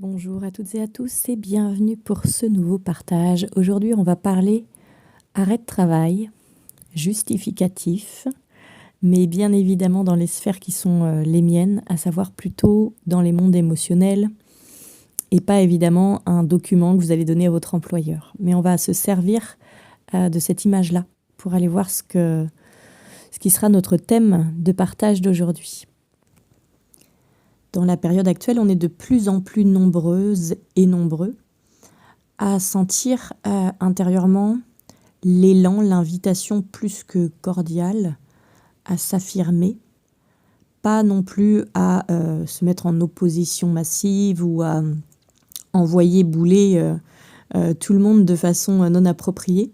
Bonjour à toutes et à tous et bienvenue pour ce nouveau partage. Aujourd'hui, on va parler arrêt de travail, justificatif, mais bien évidemment dans les sphères qui sont les miennes, à savoir plutôt dans les mondes émotionnels et pas évidemment un document que vous allez donner à votre employeur. Mais on va se servir de cette image-là pour aller voir ce qui sera notre thème de partage d'aujourd'hui. Dans la période actuelle, on est de plus en plus nombreuses et nombreux à sentir intérieurement l'élan, l'invitation plus que cordiale à s'affirmer, pas non plus à se mettre en opposition massive ou à envoyer bouler tout le monde de façon non appropriée,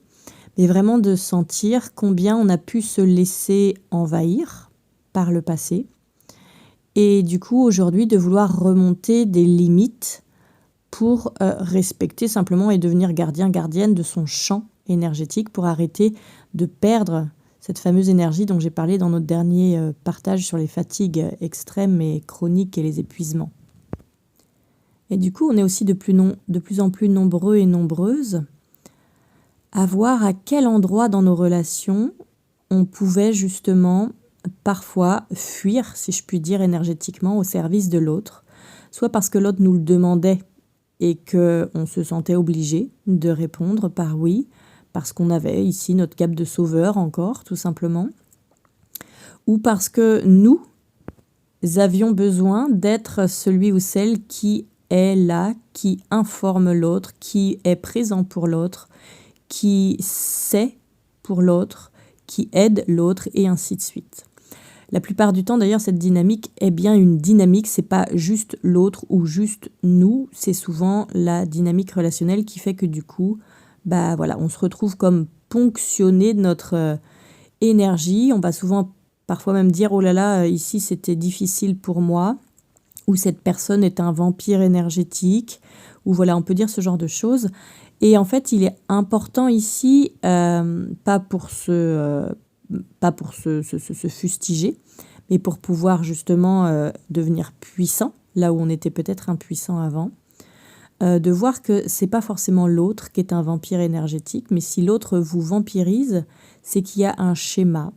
mais vraiment de sentir combien on a pu se laisser envahir par le passé. Et du coup, aujourd'hui, de vouloir remonter des limites pour respecter simplement et devenir gardienne de son champ énergétique pour arrêter de perdre cette fameuse énergie dont j'ai parlé dans notre dernier partage sur les fatigues extrêmes et chroniques et les épuisements. Et du coup, on est aussi de plus en plus nombreux et nombreuses à voir à quel endroit dans nos relations on pouvait justement parfois fuir, si je puis dire énergétiquement, au service de l'autre, soit parce que l'autre nous le demandait et qu'on se sentait obligé de répondre par oui, parce qu'on avait ici notre cape de sauveur encore, tout simplement, ou parce que nous avions besoin d'être celui ou celle qui est là, qui informe l'autre, qui est présent pour l'autre, qui sait pour l'autre, qui aide l'autre, et ainsi de suite. La plupart du temps, d'ailleurs, cette dynamique est bien une dynamique, c'est pas juste l'autre ou juste nous, c'est souvent la dynamique relationnelle qui fait que du coup, on se retrouve comme ponctionné de notre énergie. On va souvent, parfois même dire, oh là là, ici c'était difficile pour moi, ou cette personne est un vampire énergétique, ou voilà, on peut dire ce genre de choses. Et en fait, il est important ici, pas pour se fustiger, mais pour pouvoir justement devenir puissant, là où on était peut-être impuissant avant, de voir que c'est pas forcément l'autre qui est un vampire énergétique, mais si l'autre vous vampirise, c'est qu'il y a un schéma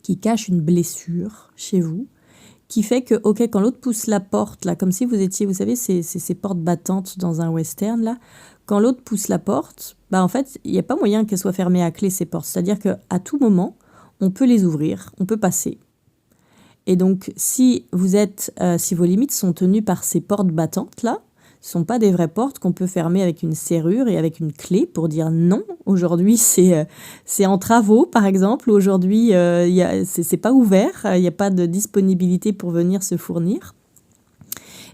qui cache une blessure chez vous, qui fait que, ok, quand l'autre pousse la porte, là, comme si vous étiez, vous savez, ces portes battantes dans un western, là, quand l'autre pousse la porte, en fait, il n'y a pas moyen qu'elle soit fermée à clé, ces portes. C'est-à-dire qu'à tout moment, on peut les ouvrir, on peut passer. Et donc, si vos limites sont tenues par ces portes battantes, là, ce ne sont pas des vraies portes qu'on peut fermer avec une serrure et avec une clé pour dire non. Aujourd'hui, c'est en travaux, par exemple. Aujourd'hui, c'est pas ouvert. Il n'y a pas de disponibilité pour venir se fournir.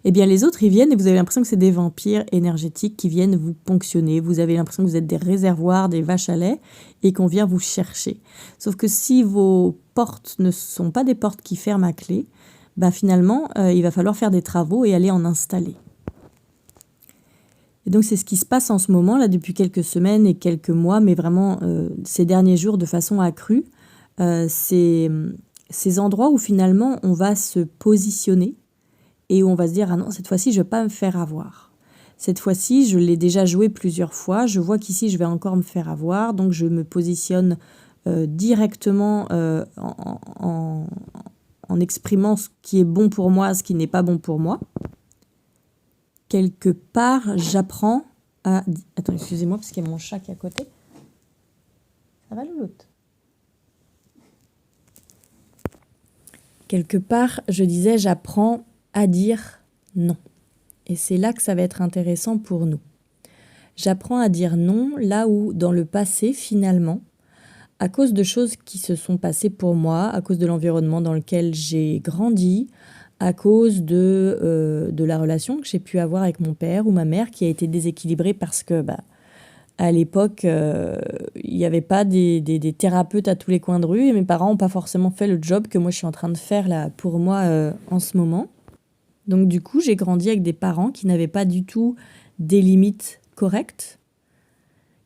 Eh bien, les autres, ils viennent et vous avez l'impression que c'est des vampires énergétiques qui viennent vous ponctionner. Vous avez l'impression que vous êtes des réservoirs, des vaches à lait et qu'on vient vous chercher. Sauf que si vos portes ne sont pas des portes qui ferment à clé, finalement, il va falloir faire des travaux et aller en installer. Et donc, c'est ce qui se passe en ce moment, là, depuis quelques semaines et quelques mois, mais vraiment ces derniers jours de façon accrue. Ces endroits où finalement, on va se positionner et où on va se dire « Ah non, cette fois-ci, je ne vais pas me faire avoir. Cette fois-ci, je l'ai déjà joué plusieurs fois. Je vois qu'ici, je vais encore me faire avoir. Donc, je me positionne directement en exprimant ce qui est bon pour moi, ce qui n'est pas bon pour moi. » Quelque part, j'apprends à... Attends, excusez-moi, parce qu'il y a mon chat qui est à côté. Ça va, louloute? Quelque part, je disais, j'apprends à dire non. Et c'est là que ça va être intéressant pour nous. J'apprends à dire non là où, dans le passé, finalement, à cause de choses qui se sont passées pour moi, à cause de l'environnement dans lequel j'ai grandi, à cause de la relation que j'ai pu avoir avec mon père ou ma mère qui a été déséquilibrée parce que, à l'époque, il n'y avait pas des thérapeutes à tous les coins de rue et mes parents n'ont pas forcément fait le job que moi je suis en train de faire là pour moi en ce moment. Donc du coup, j'ai grandi avec des parents qui n'avaient pas du tout des limites correctes,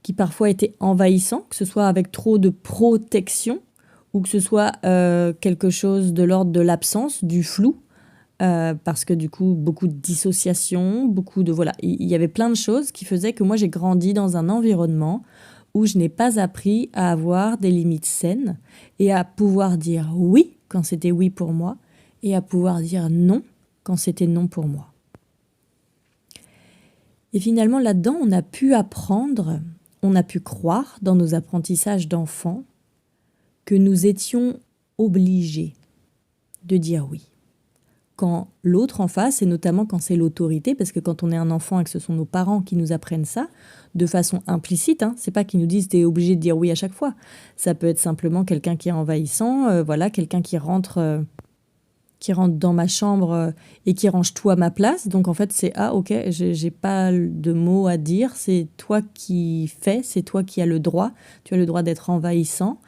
qui parfois étaient envahissants, que ce soit avec trop de protection ou que ce soit quelque chose de l'ordre de l'absence, du flou, parce que du coup, beaucoup de dissociation, voilà, il y avait plein de choses qui faisaient que moi j'ai grandi dans un environnement où je n'ai pas appris à avoir des limites saines et à pouvoir dire oui quand c'était oui pour moi et à pouvoir dire non quand c'était non pour moi. Et finalement, là-dedans, on a pu apprendre, on a pu croire dans nos apprentissages d'enfants que nous étions obligés de dire oui. Quand l'autre en face, et notamment quand c'est l'autorité, parce que quand on est un enfant et que ce sont nos parents qui nous apprennent ça, de façon implicite, c'est pas qu'ils nous disent t'es obligé de dire oui à chaque fois. Ça peut être simplement quelqu'un qui est envahissant, voilà, quelqu'un qui rentre dans ma chambre et qui range tout à ma place. Donc en fait, c'est ah ok, j'ai pas de mots à dire, c'est toi qui fais, c'est toi qui as le droit. Tu as le droit d'être envahissant.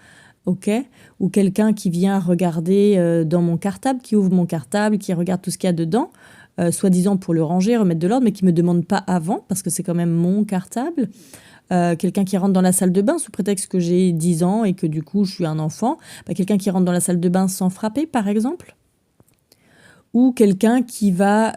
Ok, ou quelqu'un qui vient regarder dans mon cartable, qui ouvre mon cartable, qui regarde tout ce qu'il y a dedans, soi-disant pour le ranger, remettre de l'ordre, mais qui ne me demande pas avant, parce que c'est quand même mon cartable. Quelqu'un qui rentre dans la salle de bain sous prétexte que j'ai 10 ans et que du coup je suis un enfant. Quelqu'un qui rentre dans la salle de bain sans frapper, par exemple. Ou quelqu'un qui va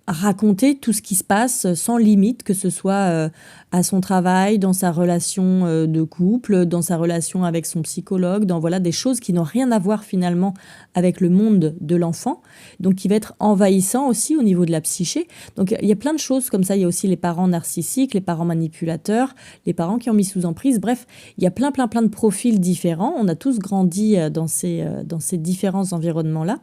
raconter tout ce qui se passe sans limite, que ce soit à son travail, dans sa relation de couple, dans sa relation avec son psychologue, dans voilà, des choses qui n'ont rien à voir finalement avec le monde de l'enfant, donc qui va être envahissant aussi au niveau de la psyché. Donc il y a plein de choses comme ça, il y a aussi les parents narcissiques, les parents manipulateurs, les parents qui ont mis sous emprise, bref, il y a plein de profils différents, on a tous grandi dans ces différents environnements-là.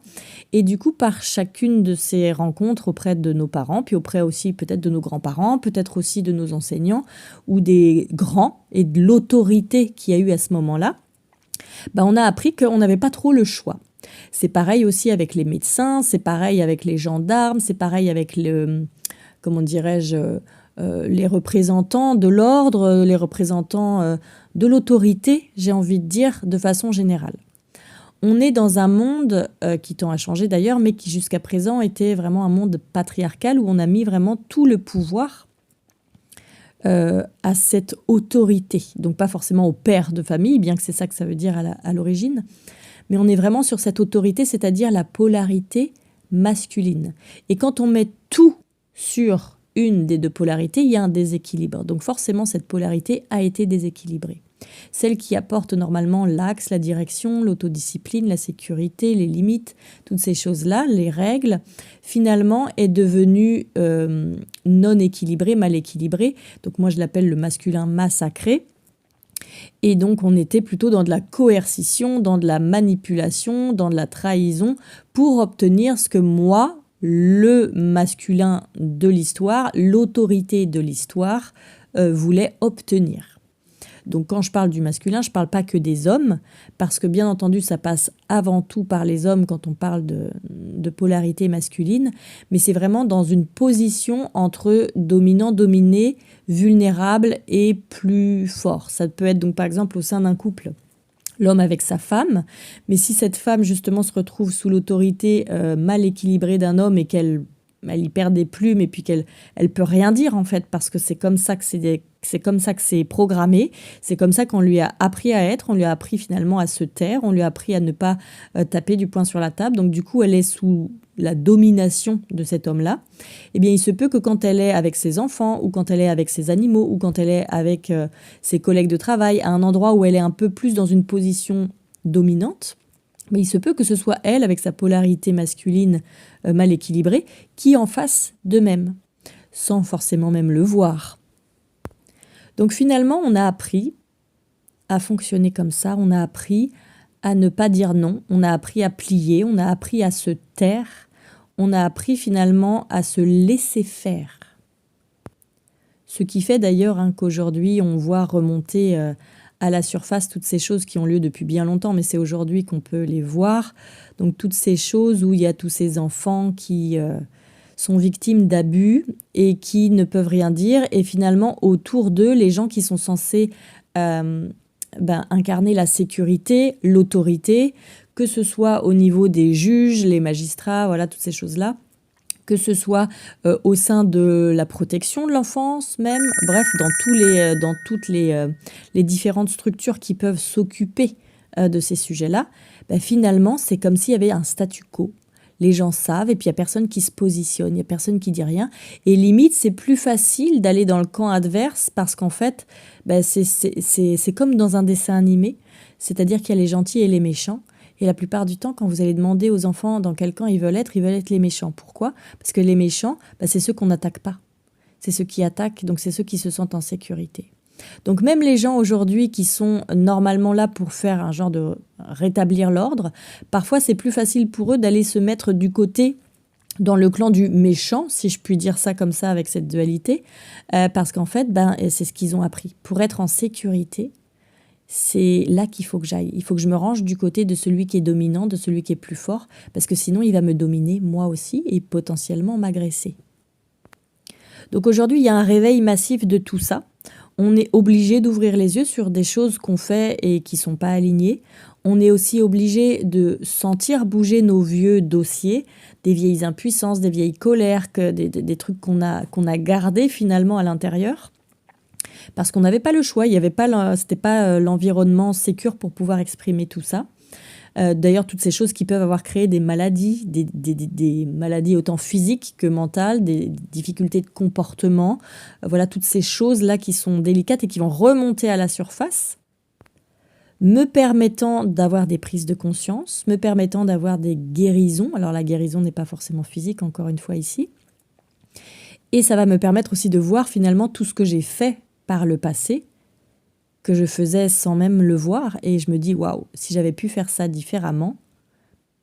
Et du coup, par chacune de ces rencontres auprès de nos parents, puis auprès aussi peut-être de nos grands-parents, peut-être aussi de nos enseignants ou des grands et de l'autorité qu'il y a eu à ce moment-là, on a appris qu'on n'avait pas trop le choix. C'est pareil aussi avec les médecins, c'est pareil avec les gendarmes, c'est pareil avec les représentants de l'ordre, les représentants de l'autorité, j'ai envie de dire, de façon générale. On est dans un monde qui tend à changer d'ailleurs, mais qui jusqu'à présent était vraiment un monde patriarcal où on a mis vraiment tout le pouvoir à cette autorité. Donc pas forcément au père de famille, bien que c'est ça que ça veut dire à l'origine, mais on est vraiment sur cette autorité, c'est-à-dire la polarité masculine. Et quand on met tout sur une des deux polarités, il y a un déséquilibre. Donc forcément, cette polarité a été déséquilibrée. Celle qui apporte normalement l'axe, la direction, l'autodiscipline, la sécurité, les limites, toutes ces choses-là, les règles, finalement est devenue non équilibrée, mal équilibrée. Donc moi je l'appelle le masculin massacré. Et donc on était plutôt dans de la coercition, dans de la manipulation, dans de la trahison pour obtenir ce que moi, le masculin de l'histoire, l'autorité de l'histoire, voulait obtenir. Donc quand je parle du masculin, je ne parle pas que des hommes, parce que bien entendu, ça passe avant tout par les hommes quand on parle de polarité masculine, mais c'est vraiment dans une position entre dominant, dominé, vulnérable et plus fort. Ça peut être donc par exemple au sein d'un couple, l'homme avec sa femme, mais si cette femme justement se retrouve sous l'autorité mal équilibrée d'un homme et qu'elle y perd des plumes et puis qu'elle peut rien dire en fait, parce que c'est comme ça que c'est programmé, c'est comme ça qu'on lui a appris à être, on lui a appris finalement à se taire, on lui a appris à ne pas taper du poing sur la table, donc du coup elle est sous la domination de cet homme-là. Eh bien il se peut que quand elle est avec ses enfants ou quand elle est avec ses animaux ou quand elle est avec ses collègues de travail à un endroit où elle est un peu plus dans une position dominante, mais il se peut que ce soit elle, avec sa polarité masculine mal équilibrée, qui en fasse de même, sans forcément même le voir. Donc finalement, on a appris à fonctionner comme ça, on a appris à ne pas dire non, on a appris à plier, on a appris à se taire, on a appris finalement à se laisser faire. Ce qui fait d'ailleurs qu'aujourd'hui, on voit remonter à la surface toutes ces choses qui ont lieu depuis bien longtemps, mais c'est aujourd'hui qu'on peut les voir. Donc toutes ces choses où il y a tous ces enfants qui sont victimes d'abus et qui ne peuvent rien dire. Et finalement, autour d'eux, les gens qui sont censés incarner la sécurité, l'autorité, que ce soit au niveau des juges, les magistrats, voilà, toutes ces choses-là, que ce soit au sein de la protection de l'enfance même, bref, dans toutes les différentes structures qui peuvent s'occuper de ces sujets-là, finalement, c'est comme s'il y avait un statu quo. Les gens savent et puis il n'y a personne qui se positionne, il n'y a personne qui dit rien. Et limite, c'est plus facile d'aller dans le camp adverse parce qu'en fait, c'est comme dans un dessin animé, c'est-à-dire qu'il y a les gentils et les méchants. Et la plupart du temps, quand vous allez demander aux enfants dans quel camp ils veulent être les méchants. Pourquoi? Parce que les méchants, c'est ceux qu'on n'attaque pas. C'est ceux qui attaquent, donc c'est ceux qui se sentent en sécurité. Donc même les gens aujourd'hui qui sont normalement là pour faire un genre de rétablir l'ordre, parfois c'est plus facile pour eux d'aller se mettre du côté dans le clan du méchant, si je puis dire ça comme ça avec cette dualité, parce qu'en fait, c'est ce qu'ils ont appris. Pour être en sécurité, c'est là qu'il faut que j'aille. Il faut que je me range du côté de celui qui est dominant, de celui qui est plus fort, parce que sinon il va me dominer moi aussi et potentiellement m'agresser. Donc aujourd'hui, il y a un réveil massif de tout ça. On est obligé d'ouvrir les yeux sur des choses qu'on fait et qui ne sont pas alignées. On est aussi obligé de sentir bouger nos vieux dossiers, des vieilles impuissances, des vieilles colères, des trucs qu'on a gardés finalement à l'intérieur. Parce qu'on n'avait pas le choix, c'était pas l'environnement sécure pour pouvoir exprimer tout ça. D'ailleurs, toutes ces choses qui peuvent avoir créé des maladies, des maladies autant physiques que mentales, des difficultés de comportement. Voilà, toutes ces choses-là qui sont délicates et qui vont remonter à la surface, me permettant d'avoir des prises de conscience, me permettant d'avoir des guérisons. Alors la guérison n'est pas forcément physique, encore une fois ici. Et ça va me permettre aussi de voir finalement tout ce que j'ai fait par le passé, que je faisais sans même le voir, et je me dis, waouh, si j'avais pu faire ça différemment,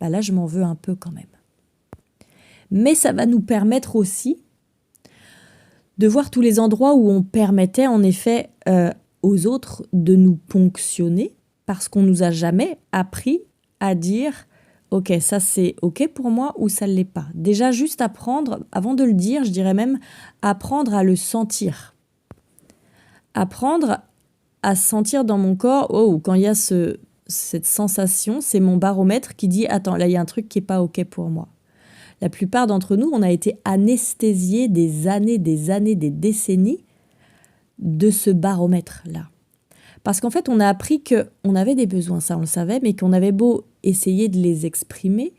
là, je m'en veux un peu quand même. Mais ça va nous permettre aussi de voir tous les endroits où on permettait en effet aux autres de nous ponctionner, parce qu'on nous a jamais appris à dire, ok, ça c'est ok pour moi ou ça ne l'est pas. Déjà, juste apprendre, avant de le dire, je dirais même apprendre à le sentir. Apprendre à sentir dans mon corps, quand il y a cette sensation, c'est mon baromètre qui dit « Attends, là, il y a un truc qui n'est pas OK pour moi ». La plupart d'entre nous, on a été anesthésiés des années, des décennies de ce baromètre-là. Parce qu'en fait, on a appris qu'on avait des besoins, ça on le savait, mais qu'on avait beau essayer de les exprimer,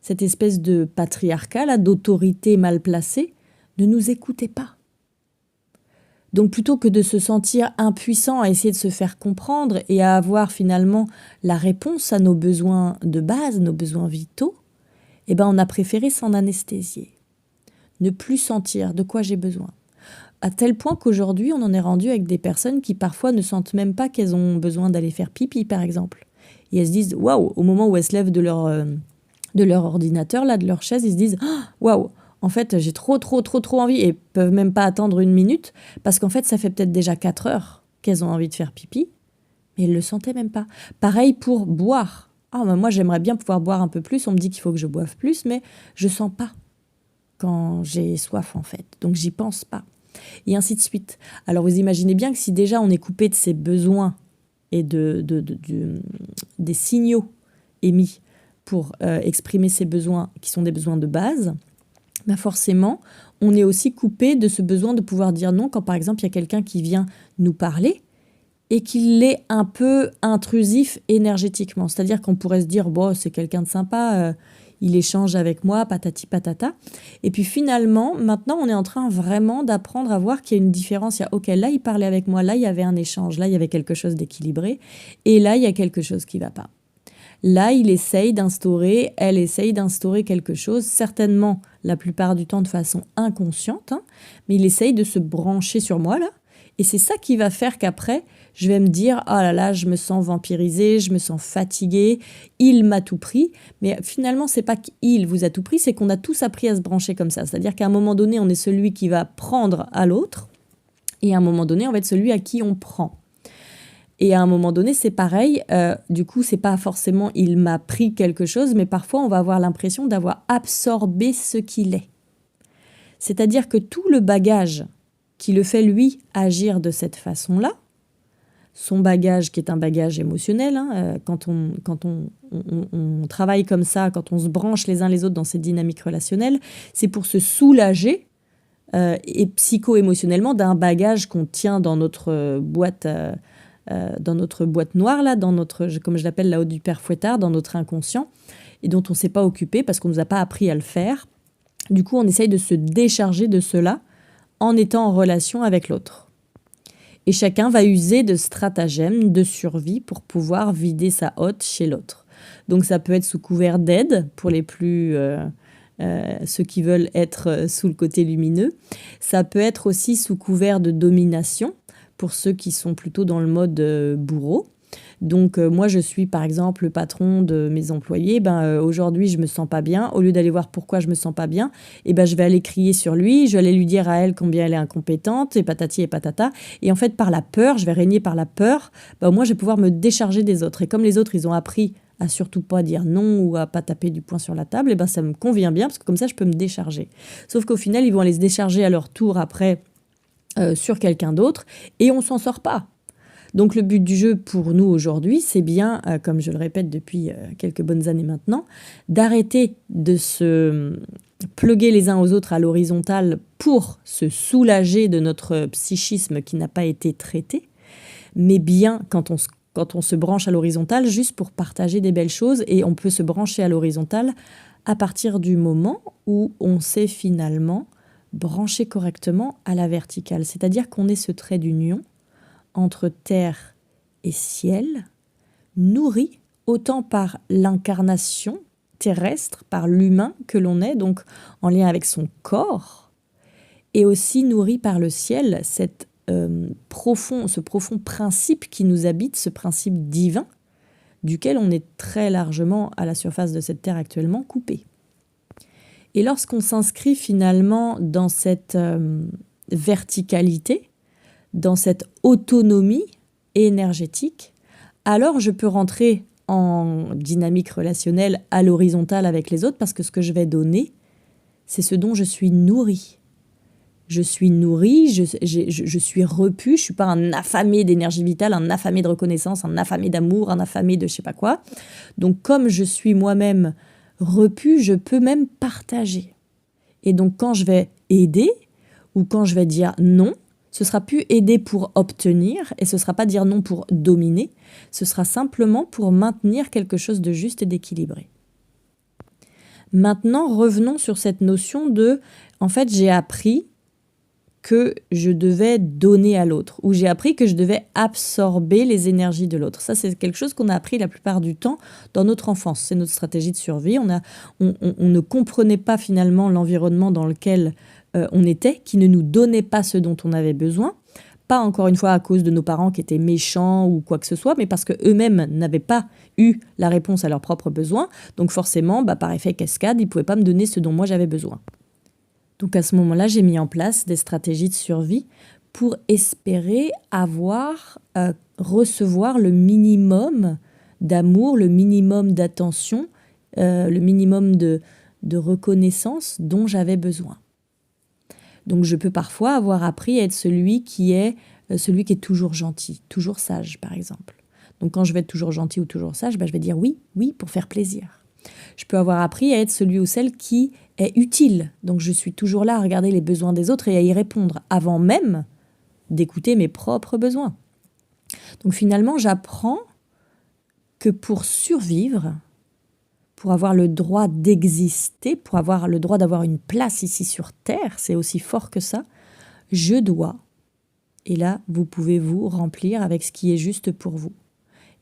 cette espèce de patriarcat, là, d'autorité mal placée, ne nous écoutait pas. Donc plutôt que de se sentir impuissant à essayer de se faire comprendre et à avoir finalement la réponse à nos besoins de base, nos besoins vitaux, on a préféré s'en anesthésier. Ne plus sentir de quoi j'ai besoin. À tel point qu'aujourd'hui, on en est rendu avec des personnes qui parfois ne sentent même pas qu'elles ont besoin d'aller faire pipi, par exemple. Et elles se disent, waouh, au moment où elles se lèvent de leur ordinateur, là, de leur chaise, ils se disent, waouh, en fait, j'ai trop envie et peuvent même pas attendre une minute parce qu'en fait, ça fait peut-être déjà 4 heures qu'elles ont envie de faire pipi, mais elles le sentaient même pas. Pareil pour boire. Moi, j'aimerais bien pouvoir boire un peu plus. On me dit qu'il faut que je boive plus, mais je sens pas quand j'ai soif, en fait. Donc, j'y pense pas. Et ainsi de suite. Alors, vous imaginez bien que si déjà on est coupé de ses besoins et des signaux émis pour exprimer ses besoins qui sont des besoins de base, forcément, on est aussi coupé de ce besoin de pouvoir dire non quand, par exemple, il y a quelqu'un qui vient nous parler et qu'il est un peu intrusif énergétiquement. C'est-à-dire qu'on pourrait se dire, c'est quelqu'un de sympa, il échange avec moi, patati patata. Et puis finalement, maintenant, on est en train vraiment d'apprendre à voir qu'il y a une différence. OK, là, il parlait avec moi, là, il y avait un échange, là, il y avait quelque chose d'équilibré, et là, il y a quelque chose qui ne va pas. Là, elle essaye d'instaurer quelque chose, certainement la plupart du temps de façon inconsciente, mais il essaye de se brancher sur moi, là. Et c'est ça qui va faire qu'après, je vais me dire « Oh là là, je me sens vampirisée, je me sens fatiguée, il m'a tout pris. » Mais finalement, c'est pas qu'il vous a tout pris, c'est qu'on a tous appris à se brancher comme ça. C'est-à-dire qu'à un moment donné, on est celui qui va prendre à l'autre, et à un moment donné, on va être celui à qui on prend. Et à un moment donné, c'est pareil. Du coup, c'est pas forcément « il m'a pris quelque chose », mais parfois, on va avoir l'impression d'avoir absorbé ce qu'il est. C'est-à-dire que tout le bagage qui le fait, lui, agir de cette façon-là, son bagage qui est un bagage émotionnel, quand on travaille comme ça, quand on se branche les uns les autres dans ces dynamiques relationnelles, c'est pour se soulager et psycho-émotionnellement d'un bagage qu'on tient dans notre boîte noire, là, comme je l'appelle là-haut du père Fouettard, dans notre inconscient. et dont on ne s'est pas occupé parce qu'on ne nous a pas appris à le faire. Du coup, on essaye de se décharger de cela en étant en relation avec l'autre. Et chacun va user de stratagèmes de survie pour pouvoir vider sa hotte chez l'autre. Donc ça peut être sous couvert d'aide pour les plus... ceux qui veulent être sous le côté lumineux. Ça peut être aussi sous couvert de domination pour ceux qui sont plutôt dans le mode bourreau. Donc moi je suis par exemple le patron de mes employés, aujourd'hui je me sens pas bien, au lieu d'aller voir pourquoi je me sens pas bien, je vais aller crier sur lui, je vais aller lui dire à elle combien elle est incompétente, et patati et patata, et en fait par la peur, je vais régner par la peur, moi je vais pouvoir me décharger des autres, et comme les autres ils ont appris à surtout pas dire non ou à pas taper du poing sur la table, ça me convient bien parce que comme ça je peux me décharger. Sauf qu'au final ils vont aller se décharger à leur tour après sur quelqu'un d'autre et on s'en sort pas. Donc le but du jeu pour nous aujourd'hui, c'est bien, comme je le répète depuis quelques bonnes années maintenant, d'arrêter de se pluguer les uns aux autres à l'horizontale pour se soulager de notre psychisme qui n'a pas été traité, mais bien quand on se branche à l'horizontale juste pour partager des belles choses, et on peut se brancher à l'horizontale à partir du moment où on s'est finalement branché correctement à la verticale. C'est-à-dire qu'on est ce trait d'union entre terre et ciel, nourri autant par l'incarnation terrestre, par l'humain que l'on est, donc en lien avec son corps, et aussi nourri par le ciel, ce profond principe qui nous habite, ce principe divin, duquel on est très largement à la surface de cette terre actuellement coupé. Et lorsqu'on s'inscrit finalement dans cette verticalité, dans cette autonomie énergétique, alors je peux rentrer en dynamique relationnelle à l'horizontale avec les autres parce que ce que je vais donner, c'est ce dont je suis nourri. Je suis nourri, je suis repu, je ne suis pas un affamé d'énergie vitale, un affamé de reconnaissance, un affamé d'amour, un affamé de je ne sais pas quoi. Donc comme je suis moi-même repu, je peux même partager. Et donc quand je vais aider ou quand je vais dire non, ce sera plus aider pour obtenir et ce sera pas dire non pour dominer, ce sera simplement pour maintenir quelque chose de juste et d'équilibré. Maintenant, revenons sur cette notion de, en fait, j'ai appris que je devais donner à l'autre, ou j'ai appris que je devais absorber les énergies de l'autre. Ça, c'est quelque chose qu'on a appris la plupart du temps dans notre enfance. C'est notre stratégie de survie. On ne comprenait pas finalement l'environnement dans lequel on était, qui ne nous donnait pas ce dont on avait besoin. Pas encore une fois à cause de nos parents qui étaient méchants ou quoi que ce soit, mais parce qu'eux-mêmes n'avaient pas eu la réponse à leurs propres besoins. Donc forcément, par effet cascade, ils ne pouvaient pas me donner ce dont moi j'avais besoin. Donc à ce moment-là, j'ai mis en place des stratégies de survie pour espérer recevoir le minimum d'amour, le minimum d'attention, le minimum de reconnaissance dont j'avais besoin. Donc je peux parfois avoir appris à être celui qui est toujours gentil, toujours sage par exemple. Donc quand je vais être toujours gentil ou toujours sage, je vais dire oui pour faire plaisir. Je peux avoir appris à être celui ou celle qui est utile. Donc je suis toujours là à regarder les besoins des autres et à y répondre avant même d'écouter mes propres besoins. Donc finalement, j'apprends que pour survivre, pour avoir le droit d'exister, pour avoir le droit d'avoir une place ici sur Terre, c'est aussi fort que ça, je dois, et là vous pouvez vous remplir avec ce qui est juste pour vous.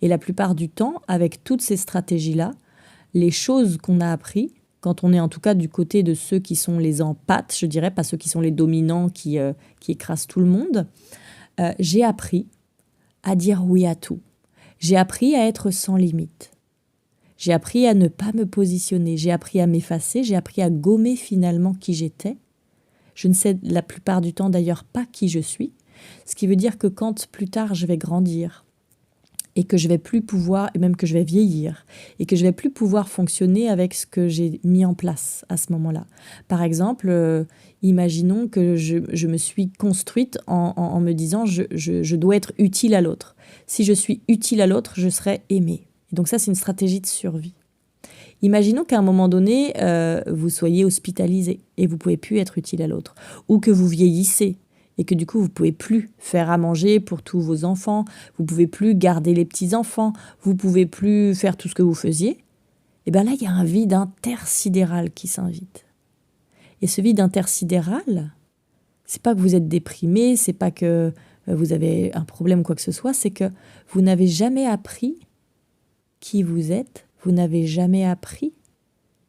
Et la plupart du temps, avec toutes ces stratégies-là, les choses qu'on a apprises, quand on est en tout cas du côté de ceux qui sont les empathes, je dirais, pas ceux qui sont les dominants qui écrasent tout le monde, j'ai appris à dire oui à tout. J'ai appris à être sans limite. J'ai appris à ne pas me positionner. J'ai appris à m'effacer. J'ai appris à gommer finalement qui j'étais. Je ne sais la plupart du temps d'ailleurs pas qui je suis. Ce qui veut dire que quand plus tard je vais grandir, et que je vais plus pouvoir, et même que je vais vieillir, et que je vais plus pouvoir fonctionner avec ce que j'ai mis en place à ce moment-là. Par exemple, imaginons que je me suis construite en me disant je dois être utile à l'autre. Si je suis utile à l'autre, je serai aimée. Et donc ça, c'est une stratégie de survie. Imaginons qu'à un moment donné, vous soyez hospitalisé et vous ne pouvez plus être utile à l'autre, ou que vous vieillissez, et que du coup, vous ne pouvez plus faire à manger pour tous vos enfants, vous ne pouvez plus garder les petits-enfants, vous ne pouvez plus faire tout ce que vous faisiez, et bien là, il y a un vide intersidéral qui s'invite. Et ce vide intersidéral, c'est pas que vous êtes déprimé, c'est pas que vous avez un problème ou quoi que ce soit, c'est que vous n'avez jamais appris qui vous êtes, vous n'avez jamais appris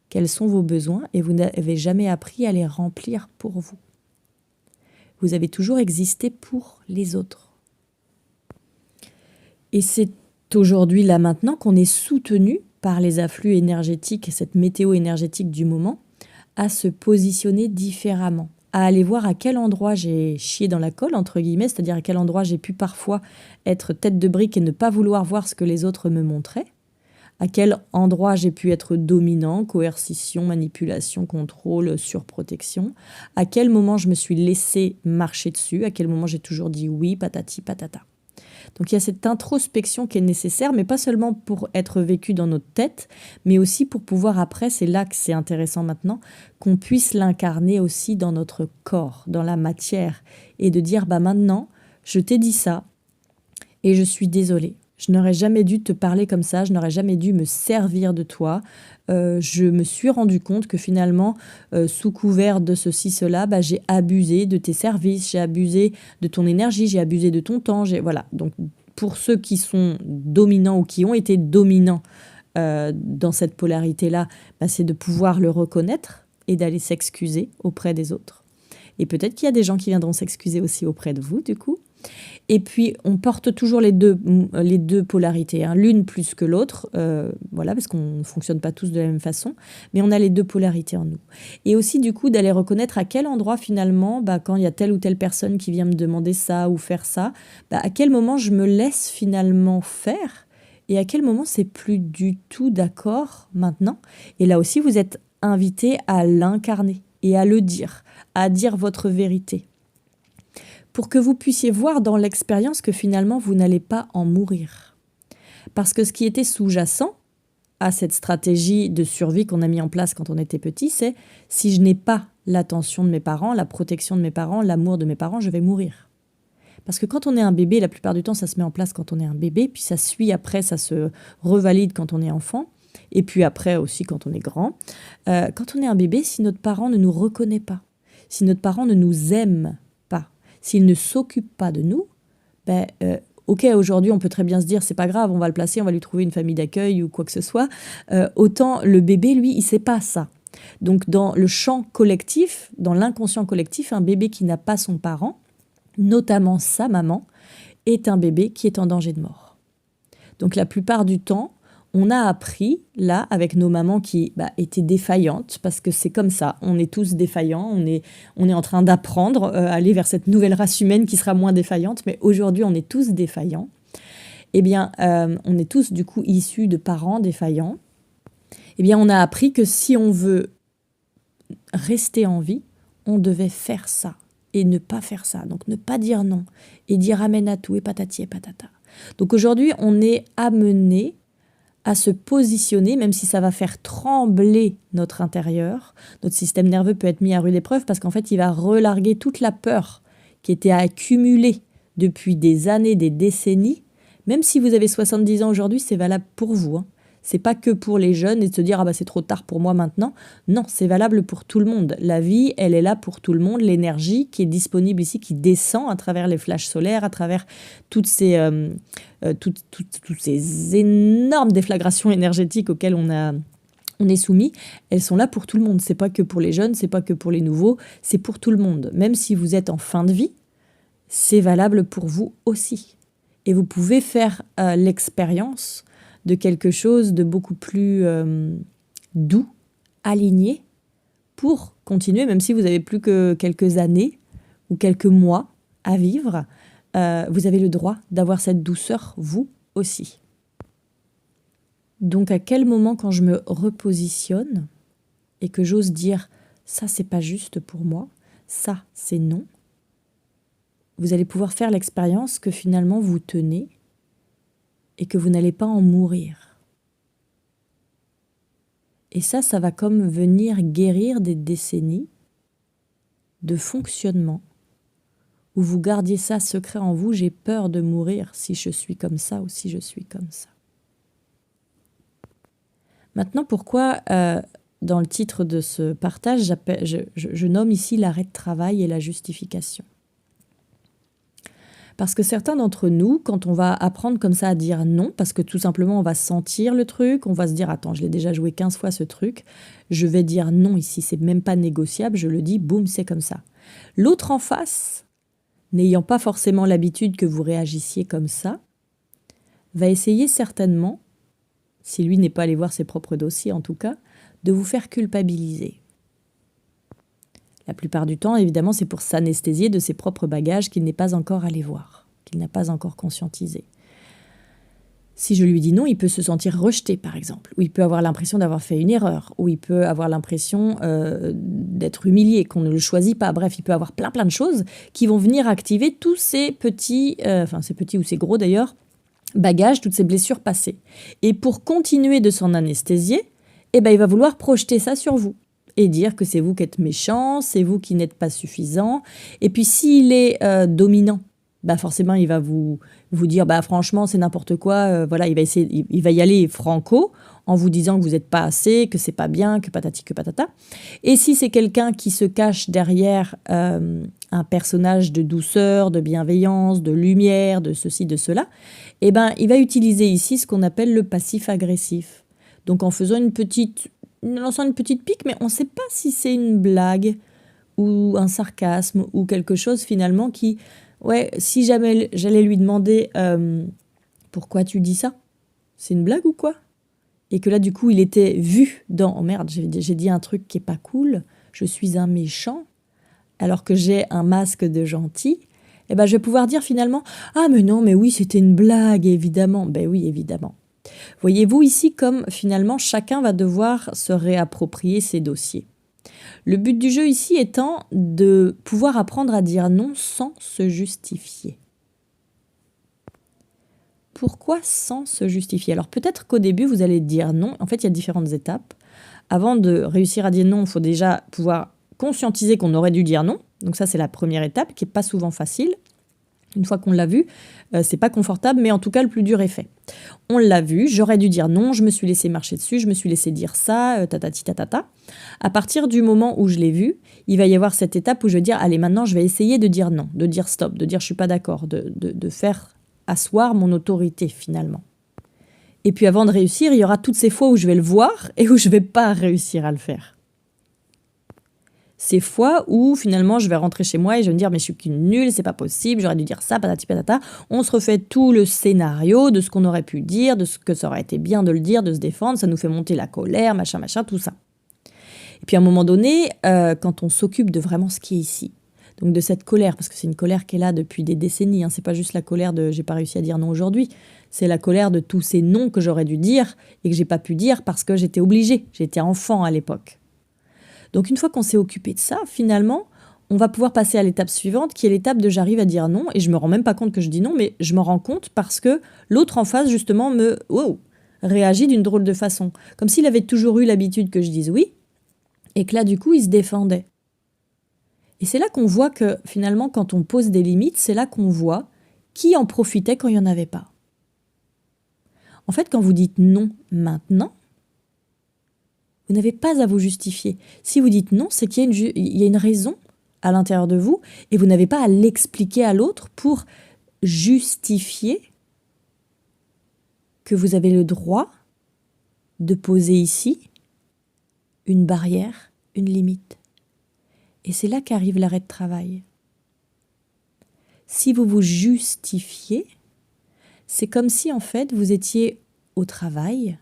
quels sont vos besoins et vous n'avez jamais appris à les remplir pour vous. Vous avez toujours existé pour les autres. Et c'est aujourd'hui, là maintenant, qu'on est soutenu par les afflux énergétiques, cette météo énergétique du moment, à se positionner différemment, à aller voir à quel endroit j'ai chié dans la colle, entre guillemets, c'est-à-dire à quel endroit j'ai pu parfois être tête de brique et ne pas vouloir voir ce que les autres me montraient, à quel endroit j'ai pu être dominant, coercition, manipulation, contrôle, surprotection, à quel moment je me suis laissé marcher dessus, à quel moment j'ai toujours dit oui, patati patata. Donc il y a cette introspection qui est nécessaire, mais pas seulement pour être vécue dans notre tête, mais aussi pour pouvoir après, c'est là que c'est intéressant maintenant, qu'on puisse l'incarner aussi dans notre corps, dans la matière, et de dire, bah maintenant, je t'ai dit ça, et je suis désolée. Je n'aurais jamais dû te parler comme ça, je n'aurais jamais dû me servir de toi. Je me suis rendu compte que finalement, sous couvert de ceci, cela, bah, j'ai abusé de tes services, j'ai abusé de ton énergie, j'ai abusé de ton temps. Voilà. Donc, pour ceux qui sont dominants ou qui ont été dominants dans cette polarité-là, bah, c'est de pouvoir le reconnaître et d'aller s'excuser auprès des autres. Et peut-être qu'il y a des gens qui viendront s'excuser aussi auprès de vous, du coup. Et puis, on porte toujours les deux polarités, hein, l'une plus que l'autre, voilà, parce qu'on ne fonctionne pas tous de la même façon, mais on a les deux polarités en nous. Et aussi, du coup, d'aller reconnaître à quel endroit, finalement, bah, quand il y a telle ou telle personne qui vient me demander ça ou faire ça, bah, à quel moment je me laisse finalement faire et à quel moment c'est plus du tout d'accord maintenant. Et là aussi, vous êtes invité à l'incarner et à le dire, à dire votre vérité, pour que vous puissiez voir dans l'expérience que finalement, vous n'allez pas en mourir. Parce que ce qui était sous-jacent à cette stratégie de survie qu'on a mis en place quand on était petit, c'est si je n'ai pas l'attention de mes parents, la protection de mes parents, l'amour de mes parents, je vais mourir. Parce que quand on est un bébé, la plupart du temps, ça se met en place quand on est un bébé, puis ça suit après, ça se revalide quand on est enfant, et puis après aussi quand on est grand. Quand on est un bébé, si notre parent ne nous reconnaît pas, si notre parent ne nous aime pas, s'il ne s'occupe pas de nous, ben, ok, aujourd'hui, on peut très bien se dire, c'est pas grave, on va le placer, on va lui trouver une famille d'accueil ou quoi que ce soit. Autant le bébé, lui, il sait pas ça. Donc, dans le champ collectif, dans l'inconscient collectif, un bébé qui n'a pas son parent, notamment sa maman, est un bébé qui est en danger de mort. Donc, la plupart du temps, on a appris, là, avec nos mamans qui étaient défaillantes, parce que c'est comme ça, on est tous défaillants, on est en train d'apprendre à aller vers cette nouvelle race humaine qui sera moins défaillante, mais aujourd'hui, on est tous défaillants. Eh bien, on est tous, du coup, issus de parents défaillants. Eh bien, on a appris que si on veut rester en vie, on devait faire ça et ne pas faire ça. Donc, ne pas dire non et dire amen à tout et patati et patata. Donc, aujourd'hui, on est amené à se positionner, même si ça va faire trembler notre intérieur. Notre système nerveux peut être mis à rude épreuve parce qu'en fait, il va relarguer toute la peur qui était accumulée depuis des années, des décennies. Même si vous avez 70 ans aujourd'hui, c'est valable pour vous, hein. C'est pas que pour les jeunes et de se dire « Ah bah c'est trop tard pour moi maintenant ». Non, c'est valable pour tout le monde. La vie, elle est là pour tout le monde. L'énergie qui est disponible ici, qui descend à travers les flashs solaires, à travers toutes ces énormes déflagrations énergétiques auxquelles on est soumis, elles sont là pour tout le monde. C'est pas que pour les jeunes, c'est pas que pour les nouveaux, c'est pour tout le monde. Même si vous êtes en fin de vie, c'est valable pour vous aussi. Et vous pouvez faire l'expérience de quelque chose de beaucoup plus doux, aligné, pour continuer, même si vous avez plus que quelques années ou quelques mois à vivre, vous avez le droit d'avoir cette douceur, vous aussi. Donc à quel moment, quand je me repositionne et que j'ose dire « ça, c'est pas juste pour moi, ça, c'est non », vous allez pouvoir faire l'expérience que finalement vous tenez et que vous n'allez pas en mourir. Et ça va comme venir guérir des décennies de fonctionnement où vous gardiez ça secret en vous, j'ai peur de mourir si je suis comme ça ou si je suis comme ça. Maintenant, pourquoi dans le titre de ce partage, je nomme ici l'arrêt de travail et la justification? Parce que certains d'entre nous, quand on va apprendre comme ça à dire non, parce que tout simplement on va sentir le truc, on va se dire attends, je l'ai déjà joué 15 fois ce truc, je vais dire non ici, c'est même pas négociable, je le dis, boum, c'est comme ça. L'autre en face, n'ayant pas forcément l'habitude que vous réagissiez comme ça, va essayer certainement, si lui n'est pas allé voir ses propres dossiers en tout cas, de vous faire culpabiliser. La plupart du temps, évidemment, c'est pour s'anesthésier de ses propres bagages qu'il n'est pas encore allé voir, qu'il n'a pas encore conscientisé. Si je lui dis non, il peut se sentir rejeté, par exemple, ou il peut avoir l'impression d'avoir fait une erreur, ou il peut avoir l'impression d'être humilié, qu'on ne le choisit pas. Bref, il peut avoir plein de choses qui vont venir activer tous ces petits, ces petits ou ces gros d'ailleurs, bagages, toutes ces blessures passées. Et pour continuer de s'en anesthésier, il va vouloir projeter ça sur vous et dire que c'est vous qui êtes méchant, c'est vous qui n'êtes pas suffisant. Et puis s'il est dominant, forcément il va vous dire franchement c'est n'importe quoi. Voilà, il va y aller franco en vous disant que vous n'êtes pas assez, que c'est pas bien, que patati que patata. Et si c'est quelqu'un qui se cache derrière un personnage de douceur, de bienveillance, de lumière, de ceci, de cela, il va utiliser ici ce qu'on appelle le passif agressif. Donc en faisant lançant une petite pique, mais on ne sait pas si c'est une blague ou un sarcasme ou quelque chose finalement qui... Ouais, si jamais j'allais lui demander pourquoi tu dis ça, c'est une blague ou quoi? Et que là, du coup, il était vu dans « Oh merde, j'ai dit un truc qui est pas cool, je suis un méchant, alors que j'ai un masque de gentil. » je vais pouvoir dire finalement « Ah mais non, mais oui, c'était une blague, évidemment. » Ben oui, évidemment. Voyez-vous ici comme finalement chacun va devoir se réapproprier ses dossiers. Le but du jeu ici étant de pouvoir apprendre à dire non sans se justifier. Pourquoi sans se justifier? Alors peut-être qu'au début vous allez dire non. En fait, il y a différentes étapes. Avant de réussir à dire non, il faut déjà pouvoir conscientiser qu'on aurait dû dire non. Donc ça, c'est la première étape qui n'est pas souvent facile. Une fois qu'on l'a vu, c'est pas confortable, mais en tout cas, le plus dur est fait. On l'a vu, j'aurais dû dire non, je me suis laissé marcher dessus, je me suis laissé dire ça, tatati tatata. À partir du moment où je l'ai vu, il va y avoir cette étape où je vais dire, allez, maintenant, je vais essayer de dire non, de dire stop, de dire je suis pas d'accord, de faire asseoir mon autorité, finalement. Et puis avant de réussir, il y aura toutes ces fois où je vais le voir et où je vais pas réussir à le faire. Ces fois où finalement je vais rentrer chez moi et je vais me dire mais je suis qu'une nulle, c'est pas possible, j'aurais dû dire ça, patati patata. On se refait tout le scénario de ce qu'on aurait pu dire, de ce que ça aurait été bien de le dire, de se défendre, ça nous fait monter la colère, machin, tout ça. Et puis à un moment donné, quand on s'occupe de vraiment ce qui est ici, donc de cette colère, parce que c'est une colère qui est là depuis des décennies, c'est pas juste la colère de j'ai pas réussi à dire non aujourd'hui, c'est la colère de tous ces noms que j'aurais dû dire et que j'ai pas pu dire parce que j'étais obligée, j'étais enfant à l'époque. Donc une fois qu'on s'est occupé de ça, finalement, on va pouvoir passer à l'étape suivante, qui est l'étape de j'arrive à dire non, et je me rends même pas compte que je dis non, mais je m'en rends compte parce que l'autre en face, justement, réagit d'une drôle de façon. Comme s'il avait toujours eu l'habitude que je dise oui, et que là, du coup, il se défendait. Et c'est là qu'on voit que, finalement, quand on pose des limites, c'est là qu'on voit qui en profitait quand il n'y en avait pas. En fait, quand vous dites non maintenant, vous n'avez pas à vous justifier. Si vous dites non, c'est qu'il y a une raison à l'intérieur de vous et vous n'avez pas à l'expliquer à l'autre pour justifier que vous avez le droit de poser ici une barrière, une limite. Et c'est là qu'arrive l'arrêt de travail. Si vous vous justifiez, c'est comme si en fait vous étiez au travail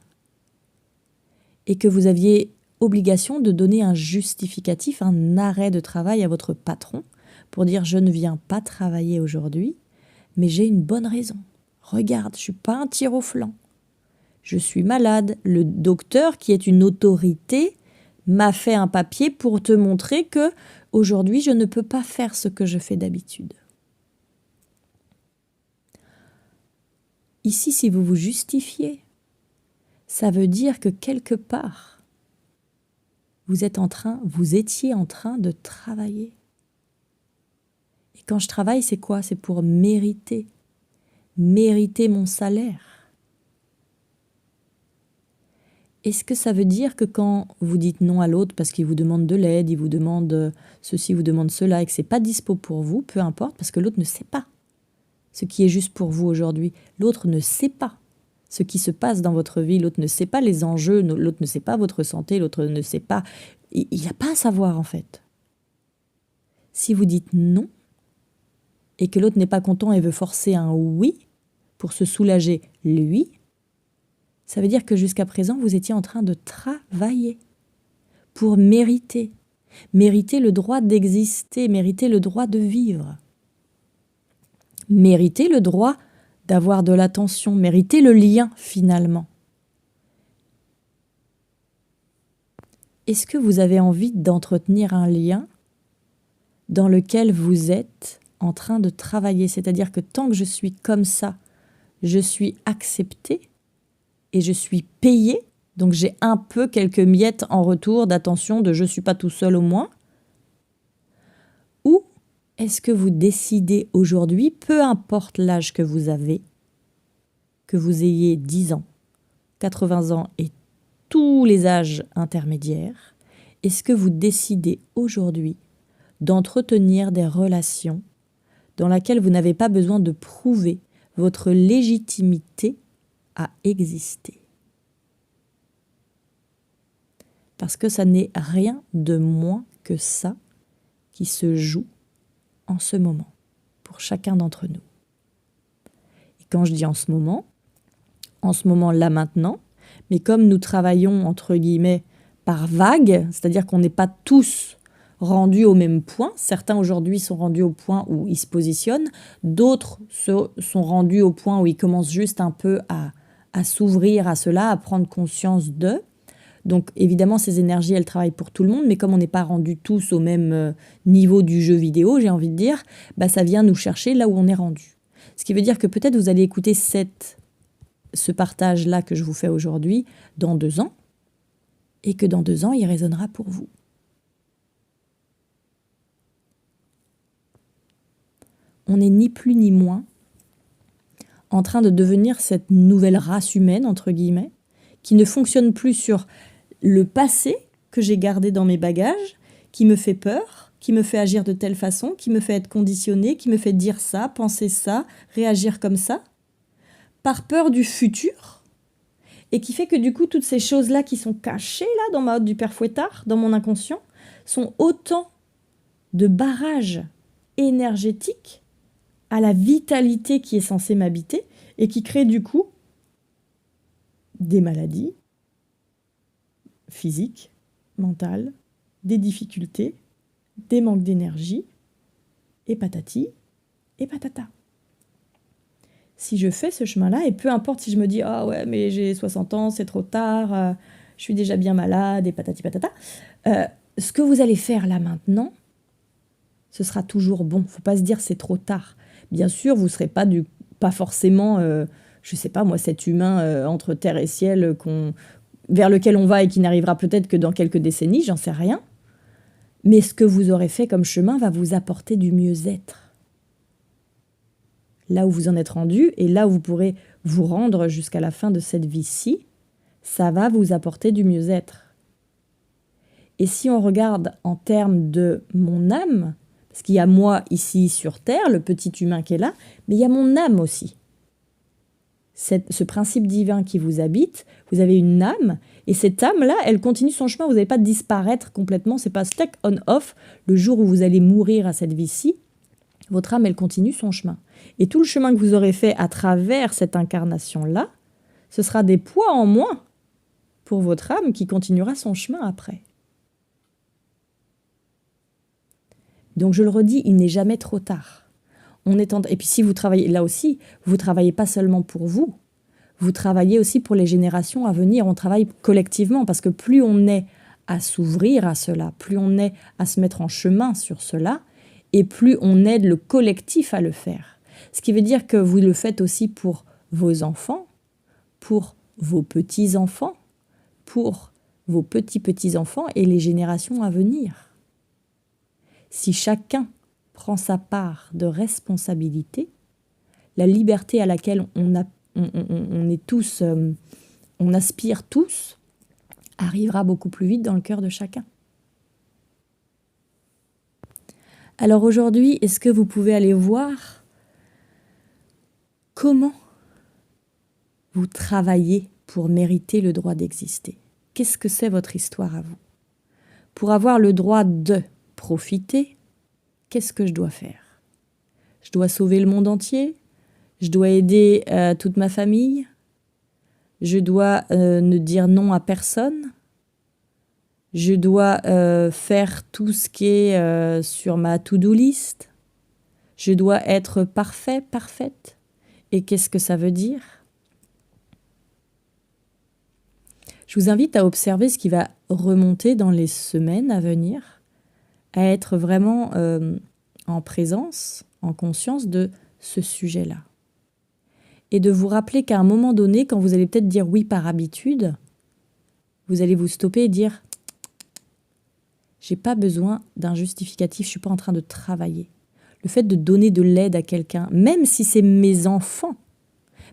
et que vous aviez obligation de donner un justificatif, un arrêt de travail à votre patron pour dire « je ne viens pas travailler aujourd'hui, mais j'ai une bonne raison. Regarde, je ne suis pas un tir au flanc. Je suis malade. Le docteur, qui est une autorité, m'a fait un papier pour te montrer que aujourd'hui je ne peux pas faire ce que je fais d'habitude. » Ici, si vous vous justifiez, ça veut dire que quelque part, vous étiez en train de travailler. Et quand je travaille, c'est quoi? C'est pour mériter mon salaire. Est-ce que ça veut dire que quand vous dites non à l'autre parce qu'il vous demande de l'aide, il vous demande ceci, vous demande cela, et que c'est pas dispo pour vous, peu importe, parce que l'autre ne sait pas ce qui est juste pour vous aujourd'hui. L'autre ne sait pas ce qui se passe dans votre vie, l'autre ne sait pas les enjeux, l'autre ne sait pas votre santé, l'autre ne sait pas. Il n'y a pas à savoir en fait. Si vous dites non et que l'autre n'est pas content et veut forcer un oui pour se soulager lui, ça veut dire que jusqu'à présent, vous étiez en train de travailler pour mériter le droit d'exister, mériter le droit de vivre, mériter le droit d'avoir de l'attention, mériter le lien finalement. Est-ce que vous avez envie d'entretenir un lien dans lequel vous êtes en train de travailler? C'est-à-dire que tant que je suis comme ça, je suis acceptée et je suis payée, donc j'ai un peu quelques miettes en retour d'attention, de je ne suis pas tout seul au moins. Ou est-ce que vous décidez aujourd'hui, peu importe l'âge que vous avez, que vous ayez 10 ans, 80 ans et tous les âges intermédiaires, est-ce que vous décidez aujourd'hui d'entretenir des relations dans lesquelles vous n'avez pas besoin de prouver votre légitimité à exister? Parce que ça n'est rien de moins que ça qui se joue en ce moment, pour chacun d'entre nous. Et quand je dis en ce moment là maintenant, mais comme nous travaillons entre guillemets par vagues, c'est-à-dire qu'on n'est pas tous rendus au même point, certains aujourd'hui sont rendus au point où ils se positionnent, d'autres sont rendus au point où ils commencent juste un peu à s'ouvrir à cela, à prendre conscience d'eux. Donc évidemment, ces énergies, elles travaillent pour tout le monde, mais comme on n'est pas rendus tous au même niveau du jeu vidéo, j'ai envie de dire, ça vient nous chercher là où on est rendu. Ce qui veut dire que peut-être vous allez écouter ce partage-là que je vous fais aujourd'hui dans 2 ans, et que dans 2 ans, il résonnera pour vous. On n'est ni plus ni moins en train de devenir cette nouvelle race humaine, entre guillemets, qui ne fonctionne plus sur le passé que j'ai gardé dans mes bagages, qui me fait peur, qui me fait agir de telle façon, qui me fait être conditionné, qui me fait dire ça, penser ça, réagir comme ça, par peur du futur, et qui fait que du coup, toutes ces choses-là qui sont cachées là dans ma hotte du père Fouettard, dans mon inconscient, sont autant de barrages énergétiques à la vitalité qui est censée m'habiter, et qui créent du coup des maladies physiques, mentales, des difficultés, des manques d'énergie, et patati et patata. Si je fais ce chemin-là, et peu importe si je me dis « Ah ouais, mais j'ai 60 ans, c'est trop tard, je suis déjà bien malade, et patati patata », ce que vous allez faire là maintenant, ce sera toujours bon. Il ne faut pas se dire « c'est trop tard ». Bien sûr, vous ne serez pas forcément, je ne sais pas moi, cet humain entre terre et ciel vers lequel on va et qui n'arrivera peut-être que dans quelques décennies, j'en sais rien. Mais ce que vous aurez fait comme chemin va vous apporter du mieux-être. Là où vous en êtes rendu et là où vous pourrez vous rendre jusqu'à la fin de cette vie-ci, ça va vous apporter du mieux-être. Et si on regarde en termes de mon âme, parce qu'il y a moi ici sur Terre, le petit humain qui est là, mais il y a mon âme aussi. Ce principe divin qui vous habite, vous avez une âme, et cette âme-là, elle continue son chemin, vous n'allez pas disparaître complètement, c'est pas stack on-off, le jour où vous allez mourir à cette vie-ci, votre âme, elle continue son chemin. Et tout le chemin que vous aurez fait à travers cette incarnation-là, ce sera des poids en moins pour votre âme qui continuera son chemin après. Donc je le redis, il n'est jamais trop tard. Et puis si vous travaillez, là aussi, vous ne travaillez pas seulement pour vous, vous travaillez aussi pour les générations à venir, on travaille collectivement, parce que plus on est à s'ouvrir à cela, plus on est à se mettre en chemin sur cela, et plus on aide le collectif à le faire. Ce qui veut dire que vous le faites aussi pour vos enfants, pour vos petits-enfants, pour vos petits-petits-enfants et les générations à venir. Si chacun prend sa part de responsabilité, la liberté à laquelle on est tous, on aspire tous, arrivera beaucoup plus vite dans le cœur de chacun. Alors aujourd'hui, est-ce que vous pouvez aller voir comment vous travaillez pour mériter le droit d'exister? Qu'est-ce que c'est votre histoire à vous? Pour avoir le droit de profiter, qu'est-ce que je dois faire? Je dois sauver le monde entier? Je dois aider toute ma famille? Je dois ne dire non à personne? Je dois faire tout ce qui est sur ma to-do list? Je dois être parfait, parfaite? Et qu'est-ce que ça veut dire? Je vous invite à observer ce qui va remonter dans les semaines à venir, à être vraiment en présence, en conscience de ce sujet-là. Et de vous rappeler qu'à un moment donné, quand vous allez peut-être dire oui par habitude, vous allez vous stopper et dire « j'ai pas besoin d'un justificatif, je suis pas en train de travailler ». Le fait de donner de l'aide à quelqu'un, même si c'est mes enfants,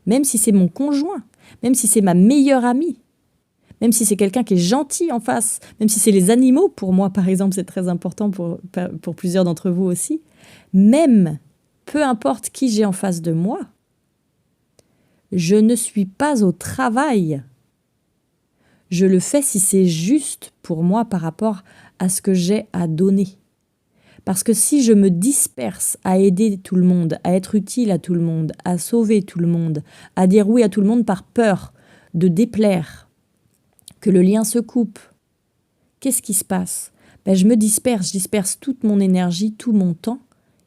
même si c'est mon conjoint, même si c'est ma meilleure amie, même si c'est quelqu'un qui est gentil en face, même si c'est les animaux, pour moi par exemple, c'est très important pour plusieurs d'entre vous aussi, même peu importe qui j'ai en face de moi, je ne suis pas au travail. Je le fais si c'est juste pour moi par rapport à ce que j'ai à donner. Parce que si je me disperse à aider tout le monde, à être utile à tout le monde, à sauver tout le monde, à dire oui à tout le monde par peur de déplaire, que le lien se coupe, qu'est-ce qui se passe? Je me disperse, je disperse toute mon énergie, tout mon temps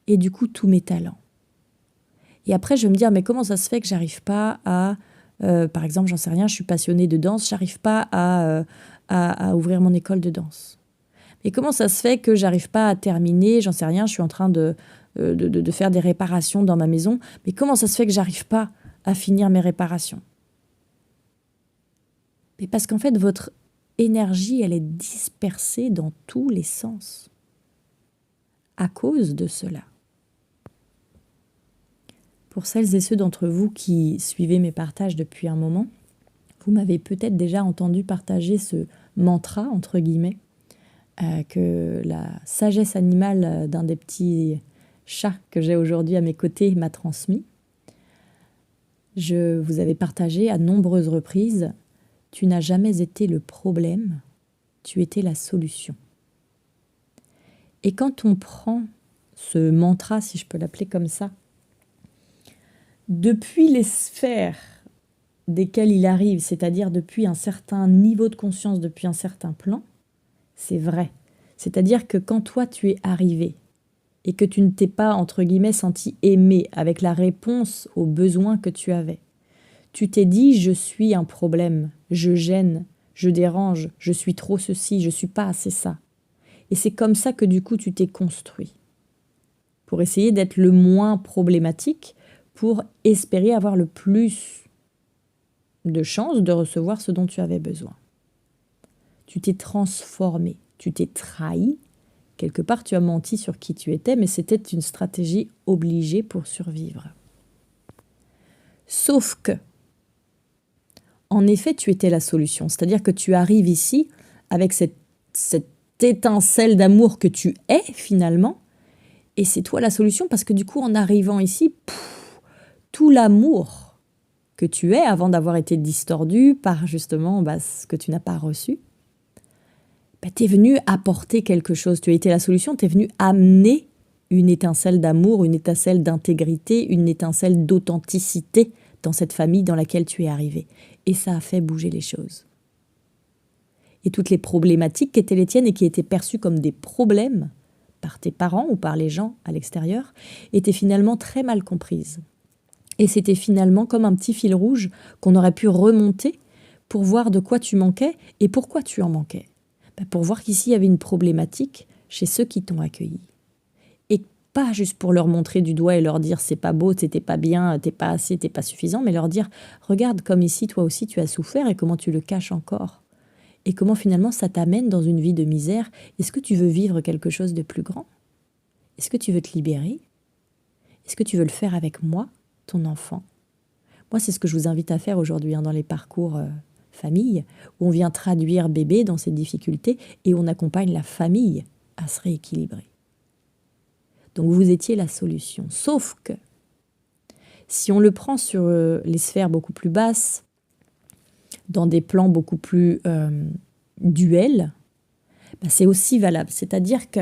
et du coup tous mes talents. Et après je vais me dire mais comment ça se fait que j'arrive pas à, par exemple j'en sais rien, je suis passionnée de danse, j'arrive pas à ouvrir mon école de danse. Et comment ça se fait que j'arrive pas à terminer, j'en sais rien, je suis en train de faire des réparations dans ma maison, mais comment ça se fait que j'arrive pas à finir mes réparations? Mais parce qu'en fait, votre énergie, elle est dispersée dans tous les sens à cause de cela. Pour celles et ceux d'entre vous qui suivez mes partages depuis un moment, vous m'avez peut-être déjà entendu partager ce mantra, entre guillemets, que la sagesse animale d'un des petits chats que j'ai aujourd'hui à mes côtés m'a transmis. Je vous avais partagé à nombreuses reprises: tu n'as jamais été le problème, tu étais la solution. Et quand on prend ce mantra, si je peux l'appeler comme ça, depuis les sphères desquelles il arrive, c'est-à-dire depuis un certain niveau de conscience, depuis un certain plan, c'est vrai. C'est-à-dire que quand toi tu es arrivé et que tu ne t'es pas, entre guillemets, senti aimé avec la réponse aux besoins que tu avais, tu t'es dit « je suis un problème, je gêne, je dérange, je suis trop ceci, je suis pas assez ça ». Et c'est comme ça que du coup tu t'es construit, pour essayer d'être le moins problématique, pour espérer avoir le plus de chances de recevoir ce dont tu avais besoin. Tu t'es transformé, tu t'es trahi, quelque part tu as menti sur qui tu étais, mais c'était une stratégie obligée pour survivre. Sauf que, en effet, tu étais la solution. C'est-à-dire que tu arrives ici avec cette étincelle d'amour que tu es finalement, et c'est toi la solution parce que du coup, en arrivant ici, tout l'amour que tu es, avant d'avoir été distordu par justement ce que tu n'as pas reçu, tu es venu apporter quelque chose. Tu as été la solution, tu es venu amener une étincelle d'amour, une étincelle d'intégrité, une étincelle d'authenticité dans cette famille dans laquelle tu es arrivé. Et ça a fait bouger les choses. Et toutes les problématiques qui étaient les tiennes et qui étaient perçues comme des problèmes par tes parents ou par les gens à l'extérieur étaient finalement très mal comprises. Et c'était finalement comme un petit fil rouge qu'on aurait pu remonter pour voir de quoi tu manquais et pourquoi tu en manquais. Pour voir qu'ici il y avait une problématique chez ceux qui t'ont accueilli. Et pas juste pour leur montrer du doigt et leur dire c'est pas beau, t'es pas bien, t'es pas assez, t'es pas suffisant, mais leur dire regarde comme ici toi aussi tu as souffert et comment tu le caches encore. Et comment finalement ça t'amène dans une vie de misère. Est-ce que tu veux vivre quelque chose de plus grand? Est-ce que tu veux te libérer? Est-ce que tu veux le faire avec moi, ton enfant? Moi, c'est ce que je vous invite à faire aujourd'hui dans les parcours famille, où on vient traduire bébé dans ses difficultés et on accompagne la famille à se rééquilibrer. Donc vous étiez la solution. Sauf que si on le prend sur les sphères beaucoup plus basses, dans des plans beaucoup plus duels, c'est aussi valable. C'est-à-dire que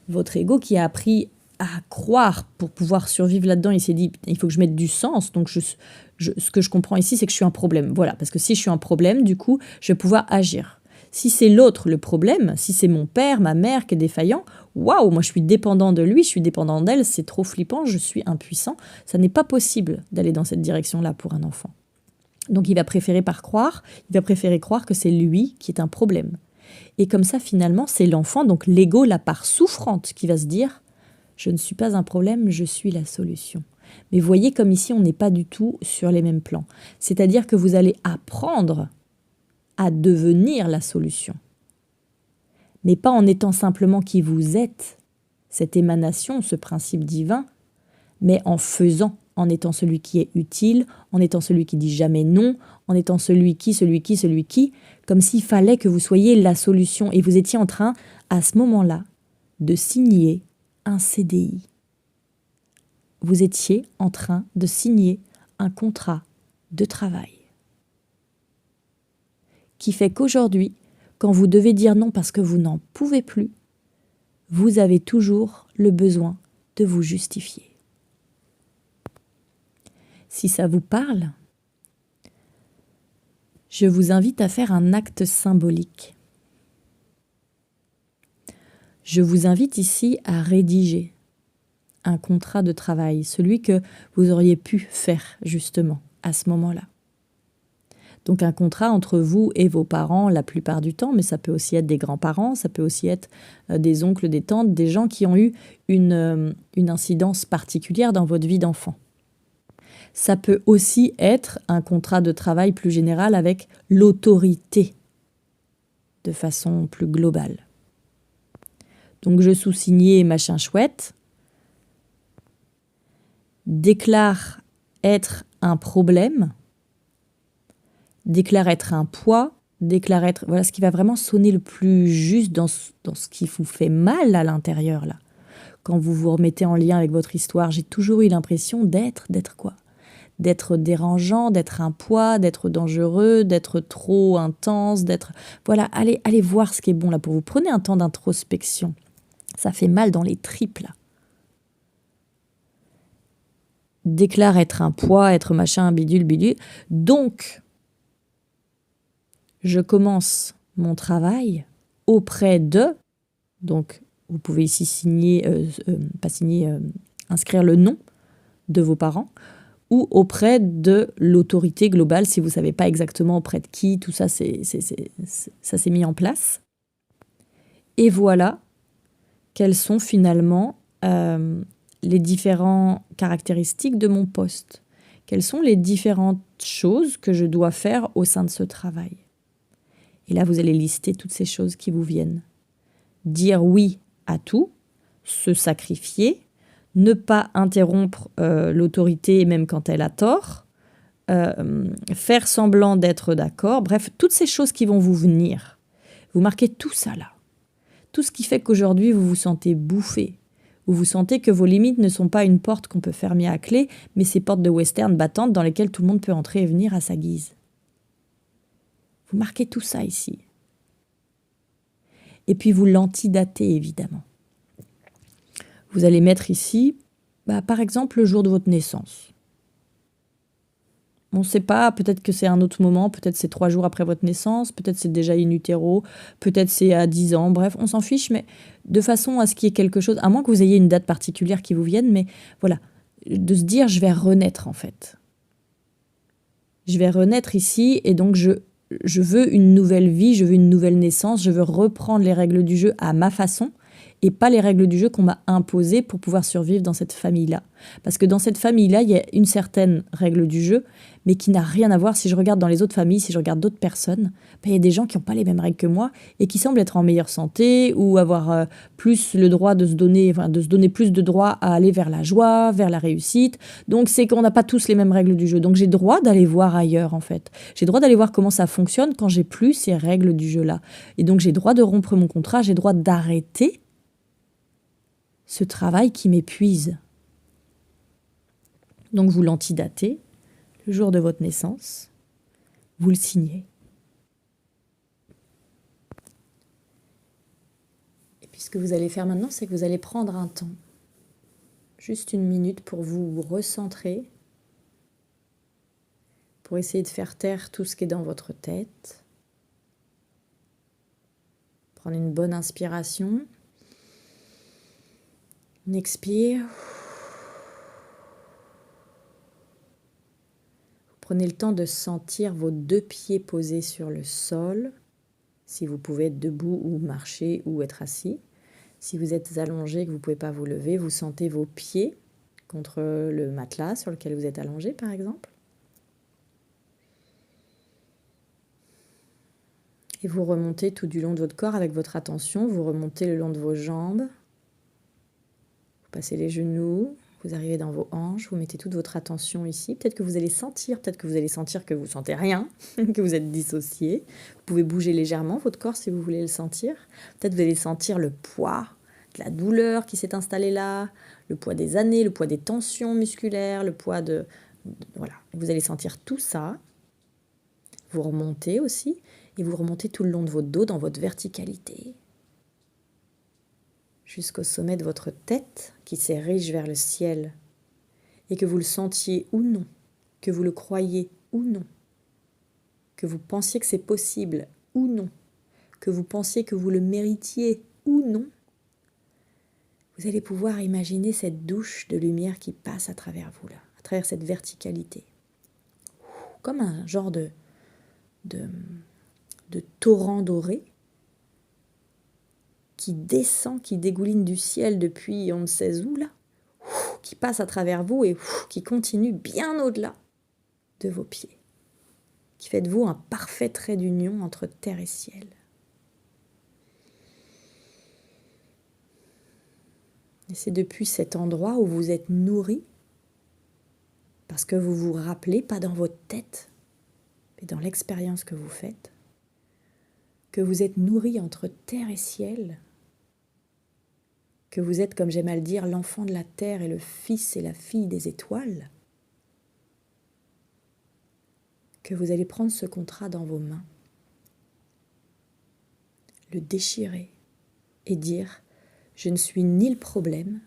votre ego qui a appris à croire pour pouvoir survivre là-dedans, il s'est dit, il faut que je mette du sens. Donc ce que je comprends ici, c'est que je suis un problème. Voilà, parce que si je suis un problème, du coup, je vais pouvoir agir. Si c'est l'autre le problème, si c'est mon père, ma mère qui est défaillant, waouh, moi je suis dépendant de lui, je suis dépendant d'elle, c'est trop flippant, je suis impuissant. Ça n'est pas possible d'aller dans cette direction-là pour un enfant. Donc il va préférer croire que c'est lui qui est un problème. Et comme ça, finalement, c'est l'enfant, donc l'ego, la part souffrante, qui va se dire « Je ne suis pas un problème, je suis la solution ». Mais voyez comme ici, on n'est pas du tout sur les mêmes plans. C'est-à-dire que vous allez apprendre à devenir la solution. Mais pas en étant simplement qui vous êtes, cette émanation, ce principe divin, mais en faisant, en étant celui qui est utile, en étant celui qui dit jamais non, en étant celui qui, comme s'il fallait que vous soyez la solution. Et vous étiez en train, à ce moment-là, de signer un CDI. Vous étiez en train de signer un contrat de travail. Qui fait qu'aujourd'hui, quand vous devez dire non parce que vous n'en pouvez plus, vous avez toujours le besoin de vous justifier. Si ça vous parle, je vous invite à faire un acte symbolique. Je vous invite ici à rédiger un contrat de travail, celui que vous auriez pu faire justement à ce moment-là. Donc un contrat entre vous et vos parents la plupart du temps, mais ça peut aussi être des grands-parents, ça peut aussi être des oncles, des tantes, des gens qui ont eu une incidence particulière dans votre vie d'enfant. Ça peut aussi être un contrat de travail plus général avec l'autorité, de façon plus globale. Donc je sous-signais machin chouette, déclare être un problème, déclare être un poids, déclare être... Voilà ce qui va vraiment sonner le plus juste dans ce qui vous fait mal à l'intérieur, là. Quand vous vous remettez en lien avec votre histoire, j'ai toujours eu l'impression d'être quoi ? D'être dérangeant, d'être un poids, d'être dangereux, d'être trop intense, d'être... Voilà, allez voir ce qui est bon là pour vous. Prenez un temps d'introspection. Ça fait mal dans les tripes, là. Déclare être un poids, être machin, bidule. Donc, je commence mon travail auprès de... Donc, vous pouvez ici inscrire le nom de vos parents ou auprès de l'autorité globale, si vous ne savez pas exactement auprès de qui, tout ça, ça s'est mis en place. Et voilà quelles sont finalement les différentes caractéristiques de mon poste. Quelles sont les différentes choses que je dois faire au sein de ce travail. Et là, vous allez lister toutes ces choses qui vous viennent. Dire oui à tout, se sacrifier, ne pas interrompre l'autorité même quand elle a tort, faire semblant d'être d'accord, bref, toutes ces choses qui vont vous venir. Vous marquez tout ça là. Tout ce qui fait qu'aujourd'hui, vous vous sentez bouffé. Vous vous sentez que vos limites ne sont pas une porte qu'on peut fermer à clé, mais ces portes de western battantes dans lesquelles tout le monde peut entrer et venir à sa guise. Vous marquez tout ça ici. Et puis vous l'antidatez, évidemment. Vous allez mettre ici, par exemple, le jour de votre naissance. On ne sait pas, peut-être que c'est un autre moment, peut-être c'est 3 jours après votre naissance, peut-être c'est déjà in utero, peut-être c'est à 10 ans, bref, on s'en fiche, mais de façon à ce qu'il y ait quelque chose, à moins que vous ayez une date particulière qui vous vienne, mais voilà, de se dire, je vais renaître en fait. Je vais renaître ici, et donc je veux une nouvelle vie, je veux une nouvelle naissance, je veux reprendre les règles du jeu à ma façon, et pas les règles du jeu qu'on m'a imposées pour pouvoir survivre dans cette famille-là. Parce que dans cette famille-là, il y a une certaine règle du jeu, mais qui n'a rien à voir. Si je regarde dans les autres familles, si je regarde d'autres personnes, ben, il y a des gens qui n'ont pas les mêmes règles que moi et qui semblent être en meilleure santé ou avoir plus le droit de se donner plus de droits à aller vers la joie, vers la réussite. Donc c'est qu'on n'a pas tous les mêmes règles du jeu. Donc j'ai droit d'aller voir ailleurs en fait. J'ai droit d'aller voir comment ça fonctionne quand j'ai plus ces règles du jeu-là. Et donc j'ai droit de rompre mon contrat, j'ai droit d'arrêter ce travail qui m'épuise. Donc vous l'antidatez, le jour de votre naissance, vous le signez. Et puis ce que vous allez faire maintenant, c'est que vous allez prendre un temps, juste 1 minute pour vous recentrer, pour essayer de faire taire tout ce qui est dans votre tête. Prendre une bonne inspiration. On expire. Prenez le temps de sentir vos 2 pieds posés sur le sol, si vous pouvez être debout ou marcher ou être assis. Si vous êtes allongé et que vous ne pouvez pas vous lever, vous sentez vos pieds contre le matelas sur lequel vous êtes allongé, par exemple. Et vous remontez tout du long de votre corps avec votre attention. Vous remontez le long de vos jambes. Vous passez les genoux. Vous arrivez dans vos hanches. Vous mettez toute votre attention ici. Peut-être que vous allez sentir que vous sentez rien, que vous êtes dissocié. Vous pouvez bouger légèrement votre corps si vous voulez le sentir. Peut-être que vous allez sentir le poids de la douleur qui s'est installée là, le poids des années, le poids des tensions musculaires, le poids de voilà. Vous allez sentir tout ça. Vous remontez aussi. Et vous remontez tout le long de votre dos dans votre verticalité. Jusqu'au sommet de votre tête qui s'érige vers le ciel. Et que vous le sentiez ou non, que vous le croyiez ou non, que vous pensiez que c'est possible ou non, que vous pensiez que vous le méritiez ou non, vous allez pouvoir imaginer cette douche de lumière qui passe à travers vous là, à travers cette verticalité. Comme un genre de torrent doré qui descend, qui dégouline du ciel depuis on ne sait où là, qui passe à travers vous et qui continue bien au-delà de vos pieds, qui fait de vous un parfait trait d'union entre terre et ciel. Et c'est depuis cet endroit où vous êtes nourri, parce que vous vous rappelez, pas dans votre tête, mais dans l'expérience que vous faites, que vous êtes nourri entre terre et ciel, que vous êtes, comme j'aime à le dire, l'enfant de la terre et le fils et la fille des étoiles, que vous allez prendre ce contrat dans vos mains, le déchirer et dire « Je ne suis ni le problème,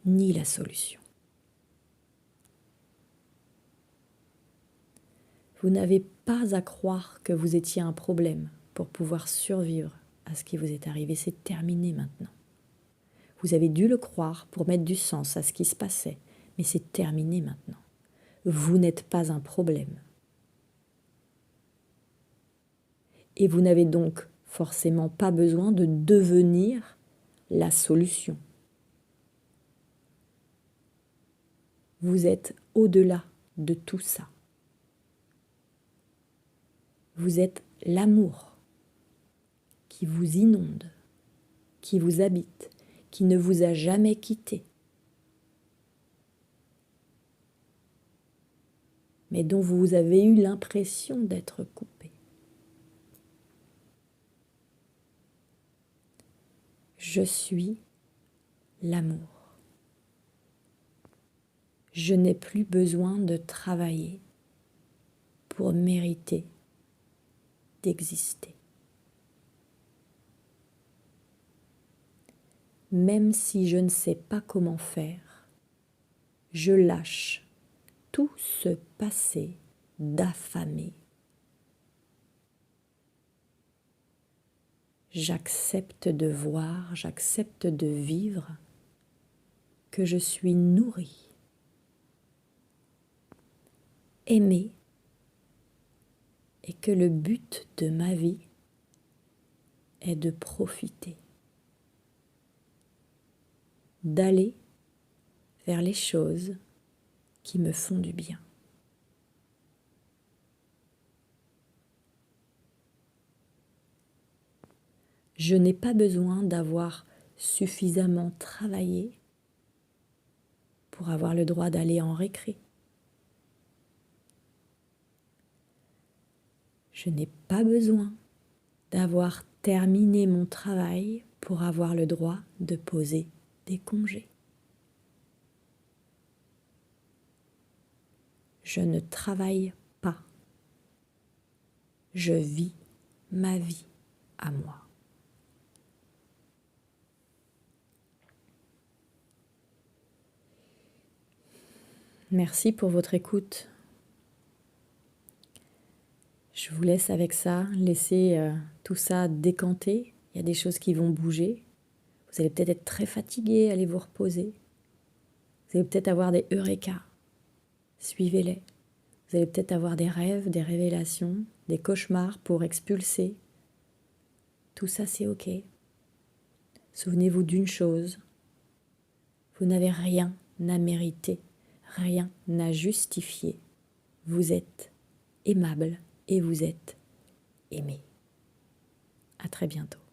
ni la solution ». Vous n'avez pas à croire que vous étiez un problème pour pouvoir survivre à ce qui vous est arrivé. C'est terminé maintenant. Vous avez dû le croire pour mettre du sens à ce qui se passait, mais c'est terminé maintenant. Vous n'êtes pas un problème. Et vous n'avez donc forcément pas besoin de devenir la solution. Vous êtes au-delà de tout ça. Vous êtes l'amour qui vous inonde, qui vous habite, qui ne vous a jamais quitté, mais dont vous avez eu l'impression d'être coupé. Je suis l'amour. Je n'ai plus besoin de travailler pour mériter d'exister. Même si je ne sais pas comment faire, je lâche tout ce passé d'affamé. J'accepte de voir, j'accepte de vivre que je suis nourrie, aimée, et que le but de ma vie est de profiter. d'aller vers les choses qui me font du bien. Je n'ai pas besoin d'avoir suffisamment travaillé pour avoir le droit d'aller en récré. Je n'ai pas besoin d'avoir terminé mon travail pour avoir le droit de poser des congés. Je ne travaille pas. Je vis ma vie à moi. Merci pour votre écoute. Je vous laisse avec ça, laissez tout ça décanter. Il y a des choses qui vont bouger. Vous allez peut-être être très fatigué, allez vous reposer. Vous allez peut-être avoir des eureka. Suivez-les. Vous allez peut-être avoir des rêves, des révélations, des cauchemars pour expulser. Tout ça, c'est OK. Souvenez-vous d'une chose. Vous n'avez rien à mériter, rien à justifier. Vous êtes aimable et vous êtes aimé. À très bientôt.